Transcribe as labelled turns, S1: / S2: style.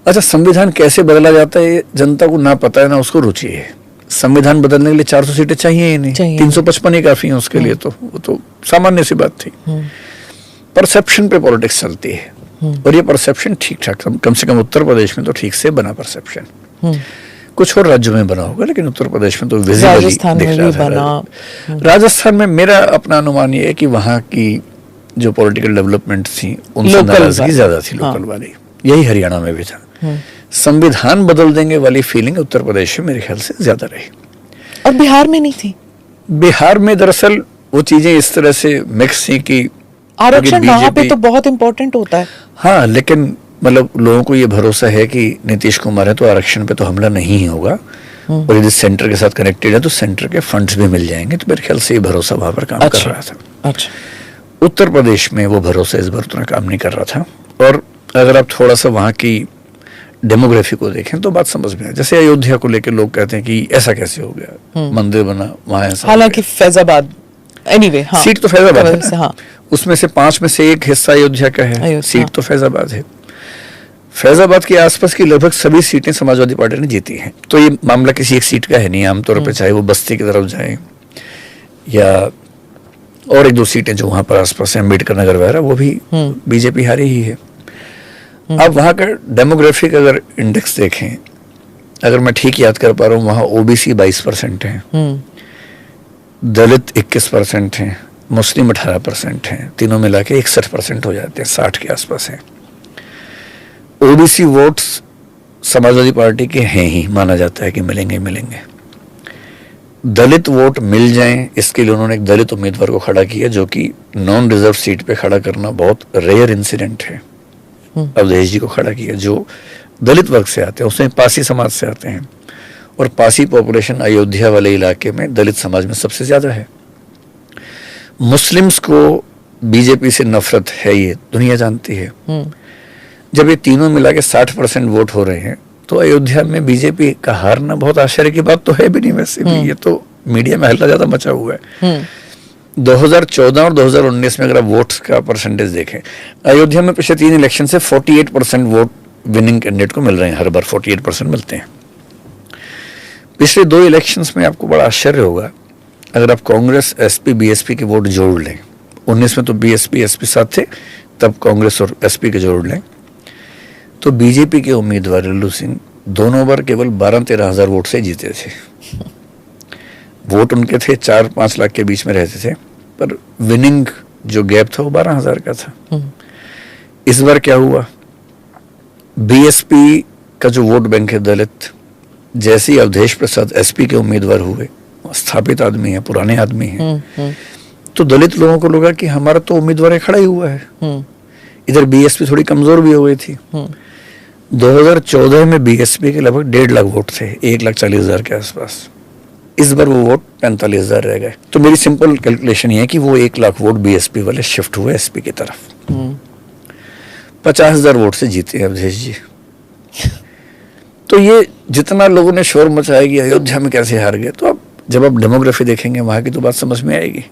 S1: अच्छा, संविधान कैसे बदला जाता है जनता को ना पता है ना उसको रुचि है। संविधान बदलने के लिए 400 सीटें चाहिए ही नहीं, 355 ही काफी है उसके लिए, तो वो तो सामान्य सी बात थी। परसेप्शन पे पॉलिटिक्स चलती है, और ये परसेप्शन ठीक ठाक, कम से कम उत्तर प्रदेश में तो ठीक से बना परसेप्शन। कुछ और राज्यों में बना होगा, लेकिन उत्तर प्रदेश में तो विजिबली दिख रहा था। राजस्थान में मेरा अपना अनुमान ये है कि वहाँ की जो पॉलिटिकल डेवलपमेंट थी उनसे नाराजगी ज्यादा थी, लोकल वाली। यही हरियाणा में भी था। संविधान बदल देंगे वाली फीलिंग उत्तर प्रदेश में मेरे ख्याल से ज्यादा रही,
S2: और बिहार में नहीं थी।
S1: बिहार में दरअसल वो चीजें इस तरह से मिक्स थी कि
S2: आरक्षण वहां पे तो बहुत इंपॉर्टेंट होता है।
S1: हाँ, लेकिन मतलब लोगों को ये भरोसा है कि नीतीश कुमार है तो आरक्षण पे तो हमला नहीं ही होगा, और यदि सेंटर के साथ कनेक्टेड है तो सेंटर के फंड्स भी मिल जाएंगे, तो मेरे ख्याल से ये भरोसा वहां पर काम कर रहा था।
S2: अच्छा,
S1: उत्तर प्रदेश में वो भरोसा इस बार उतना काम नहीं कर रहा था। और अगर आप थोड़ा सा वहाँ की डेमोग्राफी को देखें तो बात समझ में आए। जैसे अयोध्या को लेकर लोग कहते हैं कि ऐसा कैसे हो गया, मंदिर बना वहाँ ऐसा,
S2: हालांकि फैजाबाद एनीवे
S1: सीट तो फैजाबाद है, हाँ, उसमें से 5 में से 1 हिस्सा अयोध्या का है, सीट तो फैजाबाद है। फैजाबाद के आसपास की लगभग सभी सीटें समाजवादी पार्टी ने जीती हैं, तो ये मामला किसी एक सीट का है नहीं आमतौर पर, चाहे वो बस्ती की तरफ जाए या और 1-2 सीटें जो वहां पर आसपास है, अम्बेडकर नगर वगैरह, वो भी बीजेपी हारी ही है। अब वहां का डेमोग्राफिक अगर इंडेक्स देखें, अगर मैं ठीक याद कर पा रहा हूँ, वहां ओबीसी 22% है, दलित 21% हैं, मुस्लिम 18% हैं, तीनों मिला के 61% हो जाते हैं, 60 के आसपास हैं। ओबीसी वोट्स समाजवादी पार्टी के हैं ही, माना जाता है कि मिलेंगे मिलेंगे। दलित वोट मिल जाएं, इसके लिए उन्होंने एक दलित उम्मीदवार को खड़ा किया, जो कि नॉन रिजर्व सीट पे खड़ा करना बहुत रेयर इंसिडेंट है। अवधेश जी को खड़ा किया, जो दलित वर्ग से आते हैं, उसमें पासी समाज से आते हैं, और पासी पॉपुलेशन अयोध्या वाले इलाके में दलित समाज में सबसे ज्यादा है। मुस्लिम्स को बीजेपी से नफरत है, ये दुनिया जानती है। जब ये तीनों मिला के 60% वोट हो रहे हैं, तो अयोध्या में बीजेपी का हारना बहुत आश्चर्य की बात तो है भी नहीं। वैसे भी ये तो मीडिया में हल्ला ज्यादा मचा हुआ है। 2014 और 2019 में अगर आप वोट्स का परसेंटेज देखें, अयोध्या में पिछले 3 इलेक्शन से 48% वोट विनिंग कैंडिडेट को मिल रहे हैं, हर बार 48% मिलते हैं। पिछले 2 इलेक्शंस में आपको बड़ा आश्चर्य होगा, अगर आप कांग्रेस, एसपी, बीएसपी के वोट जोड़ लें, 19 में तो बीएसपी, एसपी साथ थे, तब कांग्रेस और एसपी के जोड़ लें, तो बीजेपी के उम्मीदवार लल्लू सिंह दोनों बार केवल 12-13 हजार वोट से जीते थे। वोट उनके थे 4-5 लाख के बीच में रहते थे, पर विनिंग जो गैप था वो 12,000 का था। इस बार क्या हुआ, बीएसपी का जो वोट बैंक है दलित, जैसे ही अवधेश प्रसाद एसपी के उम्मीदवार हुए, स्थापित आदमी है, पुराने आदमी है, तो दलित लोगों को लगा कि हमारा तो उम्मीदवार खड़ा ही हुआ है। इधर बीएसपी थोड़ी कमजोर भी हो गई थी। 2014 में बीएसपी के लगभग 1.5 लाख वोट थे, 1,40,000 के आसपास। इस बार वो वोट 45,000 रह गए। तो मेरी सिंपल कैलकुलेशन ये है कि वो 1 लाख वोट बीएसपी वाले शिफ्ट हुए एसपी की तरफ। 50,000 वोट से जीते अवधेश जी। तो ये जितना लोगों ने शोर मचाया कि अयोध्या में कैसे हार गए, तो अब जब आप डेमोग्राफी देखेंगे वहां की तो बात समझ में आएगी।